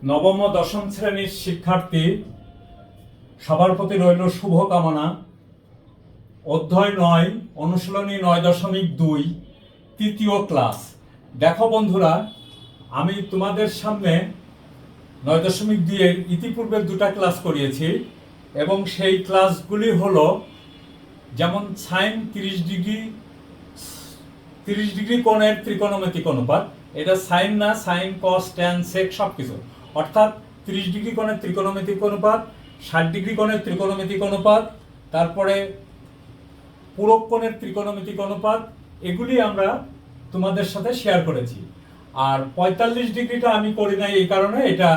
নবম ও দশম শ্রেণীর শিক্ষার্থী সবার প্রতি রইল শুভকামনা। অধ্যায় ৯, অনুশীলনী ৯.২, তৃতীয় ক্লাস। দেখো বন্ধুরা, আমি তোমাদের সামনে ৯.২ এর ইতিপূর্বে দুটা ক্লাস করিয়েছি এবং সেই ক্লাসগুলি হলো যেমন সাইন 30 ডিগ্রি কোণের ত্রিকোণমিতিক অনুপাত। এটা সাইন না, সাইন কস ট্যান সেক সব কিছু, অর্থাৎ 30 ডিগ্রি কোণের ত্রিকোণমিতিক অনুপাত, 60 ডিগ্রি কোণের ত্রিকোণমিতিক অনুপাত, তারপরে পূরক কোণের ত্রিকোণমিতিক অনুপাত, এগুলি আমরা তোমাদের সাথে শেয়ার করেছি। আর 45 ডিগ্রিটা আমি করি নাই, এই কারণে এটা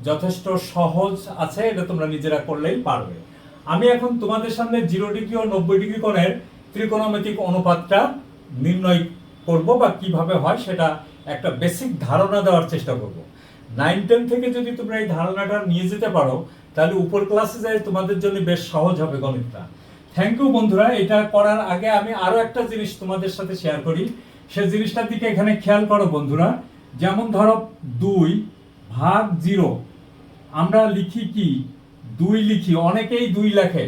যথেষ্ট সহজ আছে, এটা তোমরা নিজেরা করলেই পারবে। আমি এখন তোমাদের সামনে 0 ডিগ্রি ও 90 ডিগ্রি কোণের ত্রিকোণমিতিক অনুপাতটা নির্ণয় করব বা কিভাবে হয় সেটা একটা বেসিক ধারণা দেওয়ার চেষ্টা করব। 9-10 থেকে যদি তোমরা এই ধারণাটা নিয়ে যেতে পারো তাহলে উপর ক্লাসে যায় তোমাদের জন্য বেশ সহজ হবে গণিতটা। থ্যাংক ইউ বন্ধুরা। এটা করার আগে আমি আরো একটা জিনিস তোমাদের সাথে শেয়ার করি, সেই জিনিসটার দিকে এখানে খেয়াল করো বন্ধুরা। যেমন ধরো 2/0 আমরা লিখি কি 2 লিখি, অনেকেই 2 লেখে,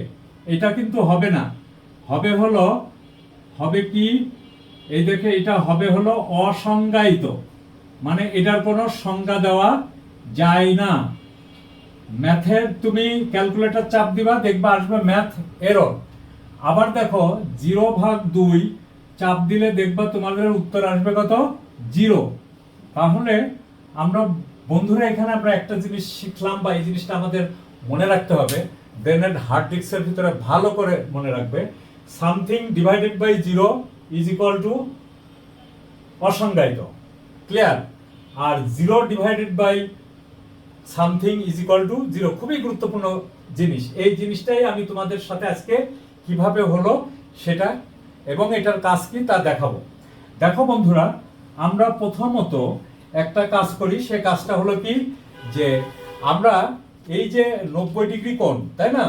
এটা কিন্তু হবে না। হবে কি, এই দেখে এটা হবে হলো অসংজ্ঞায়িত, মানে এটার কোনো সংজ্ঞা দেওয়া যায় না। ম্যাথের তুমি ক্যালকুলেটর চাপ দিবা, দেখবা আসবে ম্যাথ এরর। আবার দেখো 0/2 চাপ দিলে দেখবা তোমাদের উত্তর আসবে কত, 0। তাহলে আমরা বন্ধুরা এখানে আমরা একটা জিনিস শিখলাম, বা এই জিনিসটা আমাদের মনে রাখতে হবে, ব্রেনের হার্ড ডিস্কের ভিতরে ভালো করে মনে রাখবে। Something divided by 0 is equal to অসংজ্ঞায়িত, ক্লিয়ার। আর 0 divided by something is equal to 0 খুবই গুরুত্বপূর্ণ জিনিস। এই জিনিসটাই আমি তোমাদের সাথে আজকে কিভাবে হলো সেটা এবং এটার কাজ কি তা দেখাবো। দেখো বন্ধুরা, আমরা প্রথমত একটা কাজ করি, সে কাজটা হলো কি, যে আমরা এই যে 90 ডিগ্রি কোণ, তাই না,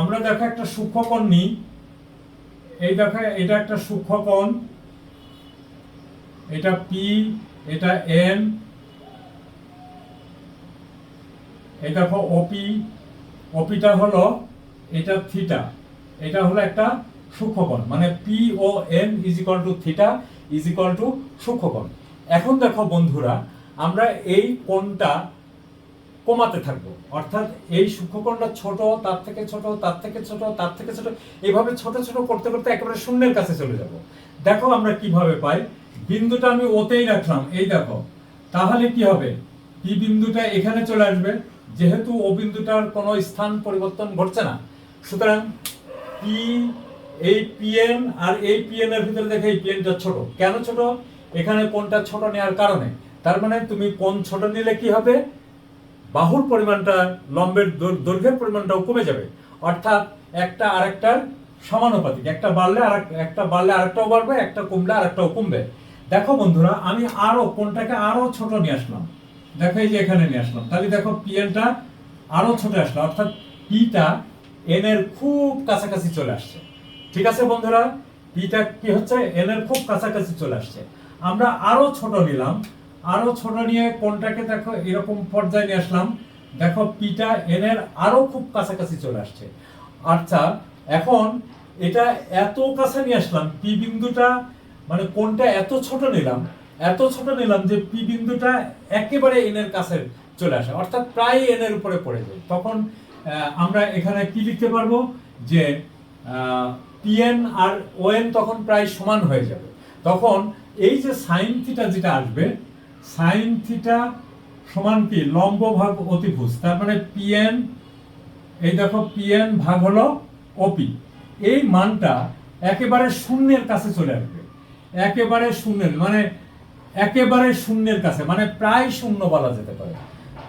আমরা দেখো একটা সূক্ষ্মকোণ নিই। এই দেখো এটা একটা সূক্ষ্মকোণ, এটা পি, এটা এন, এই দেখো ওপিটা হলো এটা থিটা, এটা হলো একটা সূক্ষ্মকোণ, মানে P O N is equal to theta is equal to সূক্ষ্মকোণ। এখন দেখো বন্ধুরা, আমরা এই কোণটা কমাতে থাকবো, অর্থাৎ এই সূক্ষ্মকোণটা ছোট, তার থেকে ছোট, তার থেকে ছোট, তার থেকে ছোট, এইভাবে ছোট ছোট করতে করতে একেবারে শূন্যের কাছে চলে যাব। দেখো আমরা কিভাবে পাই, বিন্দুটা আমি ওতেই রাখলাম, এই দেখো, তাহলে কি হবে, পি বিন্দুটা এখানে চলে আসবে, যেহেতু ও বিন্দুটার কোনো স্থান পরিবর্তন ঘটছে না, সুতরাং পি, এই পিএন আর এই পিএন এর ভিতরে দেখে এই পিএনটা ছোট। কেন ছোট, এখানে কোণটা ছোট নেওয়ার কারণে। তার মানে তুমি কোণ ছোট নিলে কি হবে, বাহুর পরিমাণটা, লম্বের দৈর্ঘ্যের পরিমাণটাও কমে যাবে, অর্থাৎ একটা আরেকটার সমানুপাতিক, একটা বাড়লে আরেকটাও বাড়বে, একটা কমলে আরেকটাও কমবে। দেখো বন্ধুরা, আমি আরো কোণটাকে আরো ছোট নিয়ে আসলাম, দেখো এই যে এখানে নিয়ে আসলাম, তাহলে দেখো পিএনটা আরো ছোট আসলো, অর্থাৎ পিটা এন এর খুব কাছাকাছি চলে আসছে। ঠিক আছে বন্ধুরা, পিটা কি হচ্ছে, এন এর খুব কাছাকাছি চলে আসছে। আমরা আরো ছোট নিলাম, আরো ছোট নিয়ে কোণটাকে দেখো এরকম পর্যায়ে নিয়ে আসলাম, দেখো পিটা এন এর আরো খুব কাছাকাছি চলে আসছে। আচ্ছা, এখন এটা এত কাছে নিয়ে আসলাম, পি বিন্দুটা মানে কোণটা এত ছোট নিলাম যে পি বিন্দুটা একেবারে এন এর কাছে চলে আসে, অর্থাৎ প্রায় এন এর উপরে পড়ে যায়। তখন আমরা এখানে কি লিখতে পারবো, যে পিএন আর ওএন তখন প্রায় সমান হয়ে যাবে। তখন এই যে সাইন থিটা যেটা আসবে, সাইন থিটা সমান কি, লম্ব ভাগ অতিভুজ, তার মানে পিএন, এই দেখো পিএন ভাগ হলো ওপি, এই মানটা একেবারে শূন্যের কাছে চলে আসবে, একেবারে শূন্যের কাছে, মানে প্রায় শূন্য বলা যেতে পারে,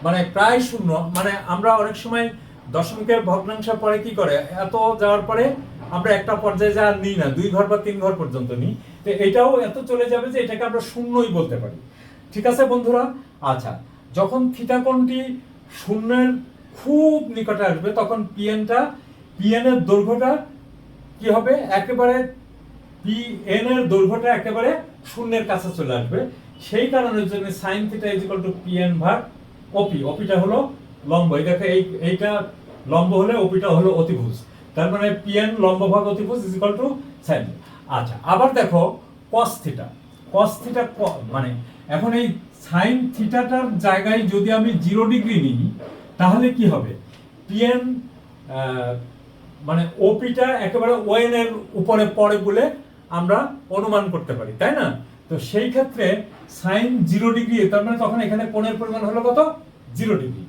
মানে প্রায় শূন্য। মানে আমরা অনেক সময় দশমিকের ভগ্নাংশ পরে কি করে, এত যাওয়ার পরে আমরা একটা পর্যায়ে যা নিই না, 2 ঘর বা 3 ঘর পর্যন্ত নিই, তো এটাও এত চলে যাবে যে এটাকে আমরা শূন্যই বলতে পারি। ঠিক আছে বন্ধুরা। আচ্ছা, যখন থিটা কোণটি শূন্যের খুব নিকটে আসবে, তখন পিএন এর দৈর্ঘ্যটা কি হবে, একেবারে পিএন এর দৈর্ঘ্যটা একেবারে শূন্যের কাছে চলে আসবে। সেই কারণের জন্য sine theta is equal two PN ভাগ ওপিটা হলো লম্ব, এই দেখো এইটা লম্ব হলে ওপিটা হলো অতিভুজ, তার মানে পিএন লম্ব ভাগ অতিভুজ ইজ ইকুয়াল টু সাইন। আচ্ছা, আবার দেখো কস থিটা, মানে এখন এই সাইন থিটাটার জায়গায় যদি আমি 0 ডিগ্রি নিই তাহলে কি হবে, পিএন মানে ওপিটা একেবারে ওএন এর উপরে পড়ে বলে আমরা অনুমান করতে পারি, তাই না? তো সেই ক্ষেত্রে সাইন 0 ডিগ্রি, তার মানে তখন এখানে কোণের পরিমাণ হলো কত, 0 ডিগ্রি,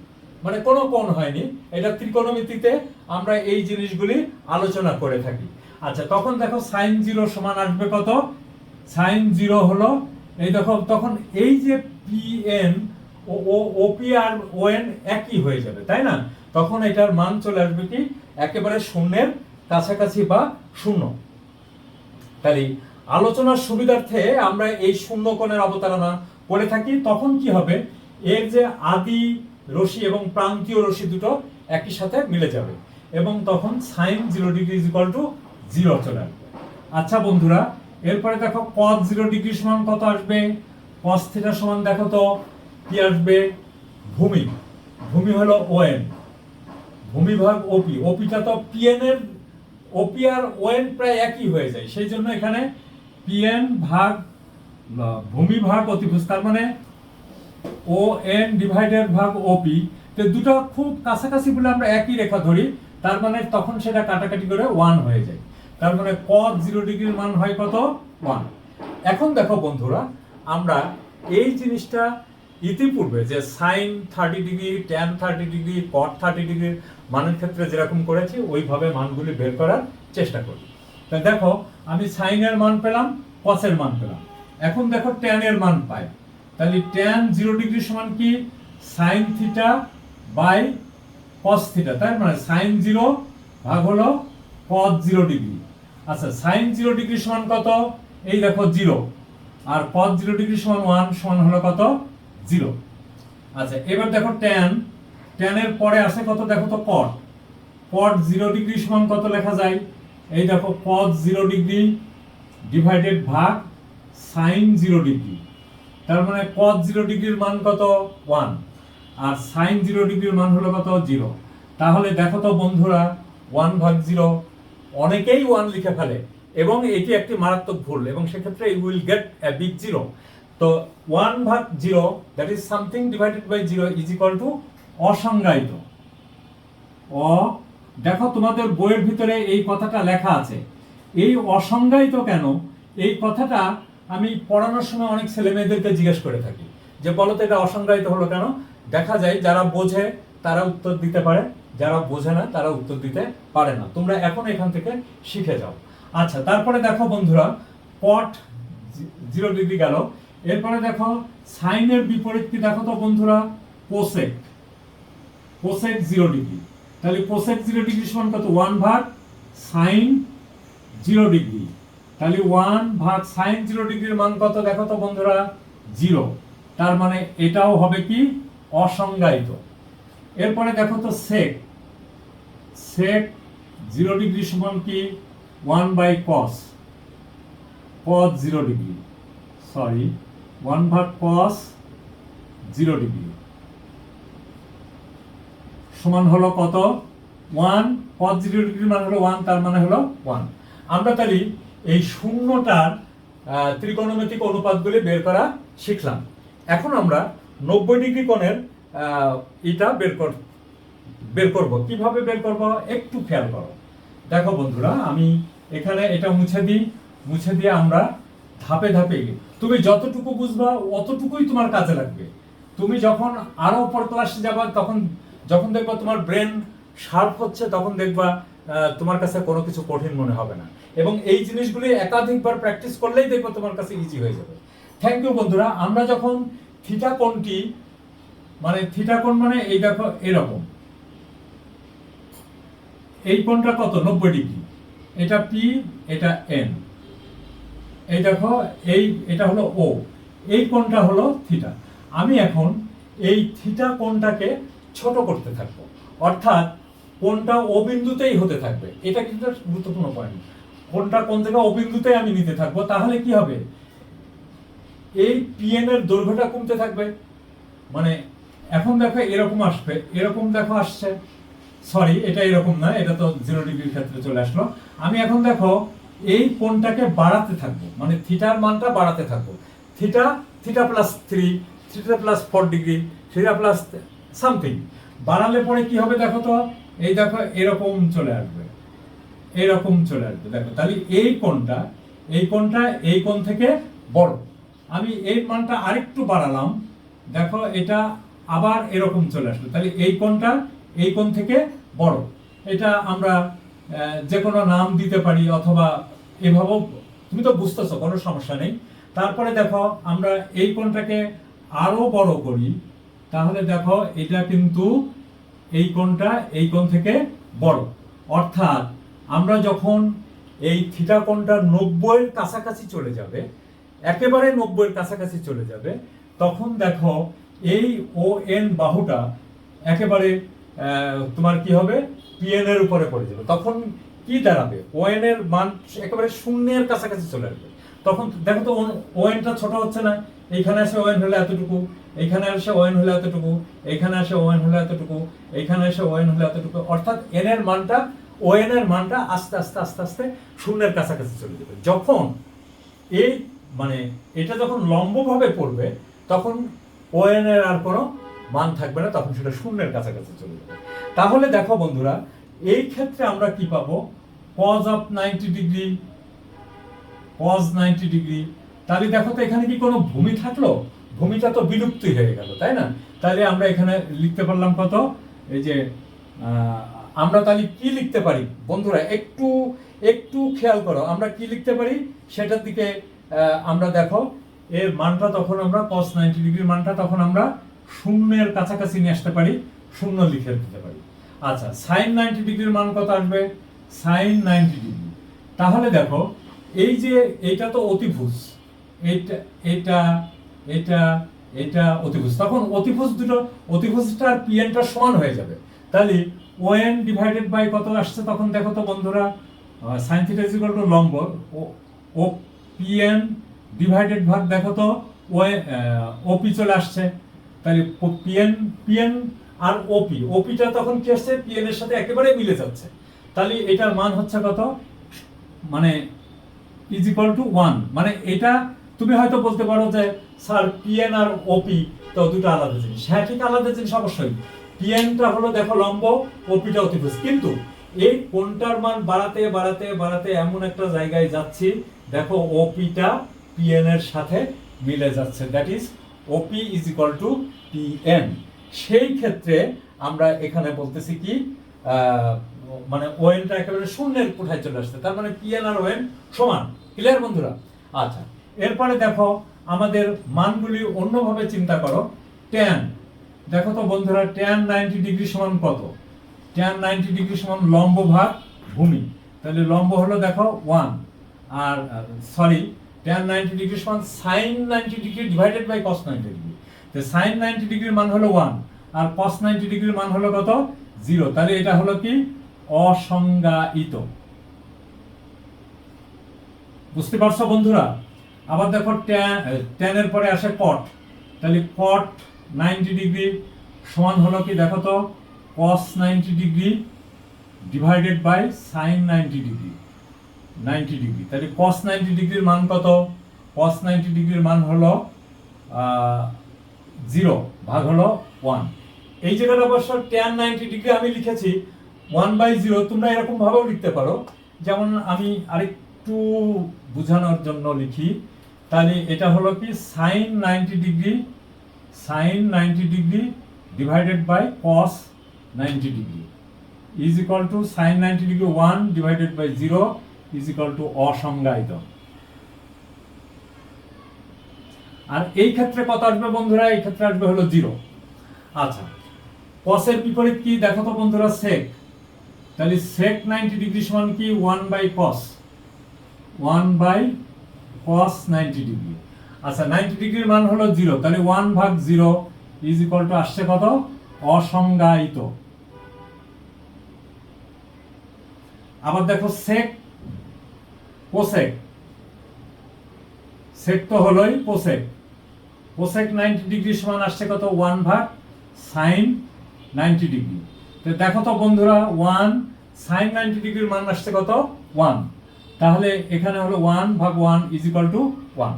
মানে কোনো কোণ হয়নি। এটা ত্রিকোণমিতিতে আমরা এই জিনিসগুলি আলোচনা করে থাকি। আচ্ছা, তখন দেখো সাইন 0 সমান আসবে কত, সাইন 0 হলো এই দেখো, তখন এই যে পিএন ও ওপি আর ওএন একই হয়ে যাবে, তাই না? তখন এটার মান চলে আসবে কি একেবারে শূন্যের কাছাকাছি বা শূন্য। তাহলে আলোচনার সুবিধার্থে আমরা এই শূন্য কোণের অবতারণা করে থাকি। তখন কি হবে, এর যে আদি রশ্মি এবং প্রান্তীয় রশ্মি দুটো একই সাথে মিলে যাবে এবং তখন sine 0 degree is equal to 0 চলে আসবে। আচ্ছা বন্ধুরা, এরপরে দেখো cos 0 ডিগ্রি সমান কত আসবে, cos থিটা সমান দেখো তো কি আসবে, ভূমি হলো ওএন, ভূমি ভাগ ওপি, ওপিটা তো পিএন এর, ওপি আর ওএন প্রায় একই হয়ে যায়, সেই জন্য এখানে পিএন ভাগ ভূমি ভাগ অতিভুজ, তার মানে ও এন ডিভাইডেড ভাগ ওপি, তো দুটো খুব কাছাকাছি বলে আমরা একই রেখা ধরি, তার মানে তখন সেটা কাটাকাটি করে 1 হয়ে যায়, তার মানে cos 0 ডিগ্রির মান হয় কত, 1। এখন দেখো বন্ধুরা, আমরা এই জিনিসটা ইতিপূর্বে যে সাইন 30 ডিগ্রি, ট্যান 30 ডিগ্রি, কট 30 ডিগ্রির মানের ক্ষেত্রে যেরকম করেছি ওইভাবে মানগুলি বের করার চেষ্টা করি। তা দেখো, আমি সাইনের মান পেলাম, কসের মান পেলাম, এখন দেখো ট্যানের মান পাই, তাহলে ট্যান 0 ডিগ্রি সমান কি, sine theta by cos theta, তাই মানে সাইন 0 ভাগ হলো কস 0 ডিগ্রি। আচ্ছা, সাইন 0 ডিগ্রি সমান কত, এই দেখো 0, আর কস 0 ডিগ্রি সমান 1 সমান হলো কত, 0। আচ্ছা, এবার দেখো ট্যানের পরে আসে কত, দেখো তো কট 0 ডিগ্রি সমান কত লেখা যায়, এই দেখো cos 0 ডিগ্রি ডিভাইডেড ভাগ সাইন 0 ডিগ্রি, তার মানে cos 0 ডিগ্রির মান কত, 1, আর সাইন 0 ডিগ্রির মান হলো কত, 0। তাহলে দেখো তো বন্ধুরা, 1 ভাগ 0, অনেকেই 1 লিখে ফেলে এবং এটি একটি মারাত্মক ভুল, এবং সেক্ষেত্রে you will get a big 0। তো 1 ভাগ 0 that is something divided by 0 is equal to অসংজ্ঞায়িত। দেখো তোমাদের বইয়ের ভিতরে এই কথাটা লেখা আছে। এই অসংজ্ঞায়িত কেন, এই কথাটা আমি পড়ানোর সময় অনেক ছেলে মেয়েদেরকে জিজ্ঞেস করে থাকি যে বলো তো এটা অসংজ্ঞায়িত হলো কেন। দেখা যায় যারা বোঝে তারা উত্তর দিতে পারে, যারা বোঝে না তারা উত্তর দিতে পারে না। তোমরা এখন এখান থেকে শিখে যাও। আচ্ছা, তারপরে দেখো বন্ধুরা, কট 0 ডিগ্রি গেল, এরপরে দেখো সাইনের বিপরীত কি দেখো তো বন্ধুরা, কোসেক 0 ডিগ্রি, তাহলে কোসেক 0 ডিগ্রি সমান কত, 1 ভাগ সাইন 0 ডিগ্রি, তাহলে 1 ভাগ সাইন 0 ডিগ্রির মান কত দেখো তো বন্ধুরা, 0, তার মানে এটাও হবে কি অসংজ্ঞায়িত। এরপরে দেখো তো সেক 0 ডিগ্রি সমান কি 1 বাই cos 0 ডিগ্রি, 1 ভাগ cos 0 ডিগ্রি সমান হলো কত, 1, cos 0 ডিগ্রির মান হলো 1, তার মানে হলো 1। আমরা তাহলে এই শূন্যটার ত্রিকোণমিতিক অনুপাতগুলি বের করা শিখলাম। এখন আমরা 90 ডিগ্রি কোণের এটা বের করব। কিভাবে বের করব একটু খেয়াল করো। দেখো বন্ধুরা, আমি এখানে এটা মুছে দিয়ে আমরা ধাপে ধাপে, তুমি যতটুকু বুঝবা অতটুকুই তোমার কাজে লাগবে। তুমি যখন আরো উপর ক্লাসে যাবা, তখন যখন দেখবা তোমার ব্রেন শার্প হচ্ছে, তখন দেখবা তোমার কাছে কোনো কিছু কঠিন মনে হবে না, এবং এই জিনিসগুলি একাধিকবার প্র্যাকটিস করলেই দেখবা তোমার কাছে ইজি হয়ে যাবে। থ্যাংক ইউ বন্ধুরা। আমরা যখন থিটা কোণটি, মানে থিটা কোণ মানে এই দেখো এরকম, এই কোণটা কত, 90 ডিগ্রি, এটা পি, এটা এন, এই দেখো এটা হলো ও, এই কোণটা হলো থিটা। আমি এখন এই থিটা কোণটাকে ছোট করতে থাকবো, অর্থাৎ কোণটা ও বিন্দুতেই হতে থাকবে। এটা কিন্তু গুরুত্বপূর্ণ পয়েন্ট, কোণটা কোন থেকে ও বিন্দুতেই আমি নিতে থাকবো। তাহলে কি হবে, এই পিএন এর দৈর্ঘ্যটা কমতে থাকবে, মানে এখন দেখো এরকম আসবে, এরকম দেখো আসছে, সরি এটা এরকম না, এটা তো 0 ডিগ্রির ক্ষেত্রে চলে আসলো। আমি এখন দেখো এই কোণটাকে বাড়াতে থাকবো, মানে থিটার মানটা বাড়াতে থাকবো। Theta theta plus 3, theta plus 4 degree, theta plus something বাড়ালে পরে কি হবে দেখো তো, এই দেখো এরকম চলে আসবে, এরকম চলে আসবে দেখো। তাহলে এই কোণটা এই কোণ থেকে বড়। আমি এই মানটা আরেকটু বাড়ালাম, দেখো এটা আবার এরকম চলে আসলো। তাহলে এই কোণটা এই কোণ থেকে বড়। এটা আমরা যে কোনো নাম দিতে পারি, অথবা এভাবেও, তুমি তো বুঝতেছো, কোনো সমস্যা নেই। তারপরে দেখো আমরা এই কোণটাকে আরো বড় করি, তাহলে দেখো এটা কিন্তু এই কোণটা এই কোণ থেকে বড়। অর্থাৎ আমরা যখন এই থিটা কোণটা 90-এর কাছাকাছি চলে যাবে, একেবারে 90-এর কাছাকাছি চলে যাবে, তখন দেখো এই ও এন বাহুটা একেবারে তোমার কি হবে, পিএন এর উপরে পড়ে যাবে। তখন কি দাঁড়াবে, ওএন এর মান একেবারে শূন্যের কাছাকাছি চলে আসবে। তখন দেখো তো ওএনটা ছোট হচ্ছে না, এইখানে এসে ওএন হলে এতটুকু, এইখানে এসে ওএন হলে এতটুকু, এইখানে এসে ওএন হলে এতটুকু, এইখানে এসে ওএন হলে এতটুকু। অর্থাৎ এন এর মানটা, ওএন এর মানটা আস্তে আস্তে আস্তে আস্তে শূন্যের কাছাকাছি চলে যাবে। যখন এই মানে এটা যখন লম্বভাবে পড়বে, তখন ওএন এর আর কোনো মান থাকবে না, তখন সেটা শূন্যের কাছাকাছি চলে যাবে। তাহলে দেখো বন্ধুরা, এই ক্ষেত্রে আমরা কি পাবো, cos of 90 degree, cos 90 degree. তাহলে দেখো তো এখানে কি কোনো ভূমি থাকলো, ভূমিটা তো বিলুপ্তি হয়ে গেল, তাই না? তাহলে আমরা এখানে লিখতে পারলাম কত, এই যে আমরা তাহলে কি লিখতে পারি বন্ধুরা, একটু একটু খেয়াল করো, আমরা কি লিখতে পারি সেটার দিকে আমরা দেখো, এর মানটা তখন আমরা cos 90 ডিগ্রির মানটা তখন আমরা শূন্যের কাছাকাছি নিয়ে আসতে পারি, শূন্য লিখে দিতে পারি। আচ্ছা, sin 90 ডিগ্রির মান কত আসবে, sin 90 ডিগ্রি। তাহলে দেখো এই যে এটা তো অতিভুজ, এটা এটা এটা এটা অতিভুজ, তখন অতিভুজ দুটো, অতিভুজটা আর পিএনটা সমান হয়ে যাবে। তাহলে ওএন ডিভাইডেড বাই কত আসছে, তখন দেখো তো বন্ধুরা, sin theta is equal two লম্ব ও পিএন ডিভাইডেড ভাগ দেখো তো ওপি চলে আসছে। তাহলে পিএন আর ওপিটা তখন কি আসছে, পিএন এর সাথে একেবারে মিলে যাচ্ছে। তাহলে এটার মান হচ্ছে কত, মানে ইজ ইকুয়াল টু 1। মানে এটা তুমি হয়তো বলতে পারো যে স্যার পিএন আর ওপি তো দুটো আলাদা জিনিস। হ্যাঁ, ঠিক আলাদা জিনিস অবশ্যই। পিএনটা হলো দেখো লম্ব, ওপিটা অতিভুজ, কিন্তু এই কোণটার মান বাড়াতে বাড়াতে বাড়াতে এমন একটা জায়গায় যাচ্ছি, দেখো ওপিটা পিএন এর সাথে মিলে যাচ্ছে, that is OP is equal two PN. সেই ক্ষেত্রে আমরা এখানে বলতেছি কি, মানে ওএনটা একেবারে শূন্যের কোঠায় চলে আসছে, তার মানে পিএন আর ওএন সমান। ক্লিয়ার বন্ধুরা? আচ্ছা, এরপরে দেখো আমাদের মানগুলি অন্যভাবে চিন্তা করো। ট্যান, দেখো তো বন্ধুরা, ট্যান 90 ডিগ্রি সমান কত, ট্যান 90 ডিগ্রি সমান লম্ব ভাগ ভূমি। তাহলে লম্ব হলো দেখো 1, আর সরি ট্যান 90 ডিগ্রি সমান sine 90 degree divided by cos 90 degree. তো সাইন 90 ডিগ্রির মান হলো 1, আর cos 90 ডিগ্রির মান হলো কত, 0। তাহলে এটা হলো কি, অসংজ্ঞায়িত। বুঝতে পারছো বন্ধুরা? আবার দেখো ট্যান এর পরে আসে কট, তাহলে কট 90 ডিগ্রি সমান হলো কি দেখো তো, cos 90 degree divided by sin 90 degree, 90 degree. তাহলে cos 90 ডিগ্রির মান কত, cos 90 ডিগ্রির মান হলো 0 ভাগ হলো 1। এই জায়গাটা অবশ্য tan 90 ডিগ্রি আমি লিখেছি 1/0, তোমরা এরকম ভাবেও লিখতে পারো। যেমন আমি আরেকটু বোঝানোর জন্য লিখি, তাহলে এটা হলো কি sin 90 degree, sin 90 degree divided by cos 90 degree is equal to sin 90 degree 1 divided by 0 is equal to অসংজ্ঞায়িত। আর এই ক্ষেত্রে কত আসবে বন্ধুরা, এই ক্ষেত্রে আসবে হলো 0। আচ্ছা, cos এর বিপরীত কি দেখো তো বন্ধুরা, sec। তাহলে sec 90 ডিগ্রি সমান কি 1/cos, 1/cos 90 ডিগ্রি। আচ্ছা, 90 ডিগ্রির মান হলো 0, তাহলে 1/0 ইজ ইকুয়াল টু আসছে কত, অসংজ্ঞায়িত। আবার দেখো sec cosec, sec তো হলোই cosec, cosec 90 ডিগ্রি সমান আসছে কত, 1/cos সাইন 90 ডিগ্রি। তো দেখো তো বন্ধুরা, 1 সাইন 90 ডিগ্রির মান আসছে কত? 1। তাহলে এখানে হলো 1/1 ইজ ইকুয়াল টু 1।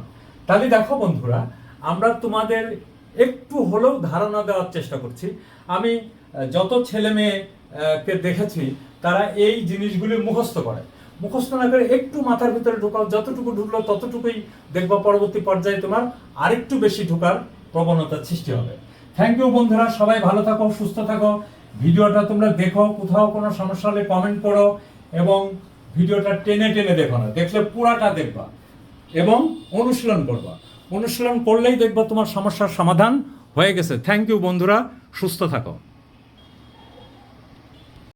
তাহলে দেখো বন্ধুরা, আমরা তোমাদের একটু হলেও ধারণা দেওয়ার চেষ্টা করছি। আমি যত ছেলে মেয়েকে দেখেছি তারা এই জিনিসগুলি মুখস্থ করে, মুখস্থ না করে একটু মাথার ভিতরে ঢোকাও, যতটুকু ঢুকলো ততটুকুই দেখবা পরবর্তী পর্যায়ে তোমার আরেকটু বেশি ঢোকার প্রবণতার সৃষ্টি হবে। থ্যাংক ইউ বন্ধুরা, সবাই ভালো থাকো, সুস্থ থাকো। ভিডিওটা তোমরা দেখো, কোথাও কোনো সমস্যা হলে কমেন্ট করো, এবং ভিডিওটা টেনে টেনে দেখো না, দেখলে পুরাটা দেখবা এবং অনুশীলন করবা। অনুশীলন করলেই দেখবা তোমার সমস্যার সমাধান হয়ে গেছে। থ্যাংক ইউ বন্ধুরা, সুস্থ থাকো।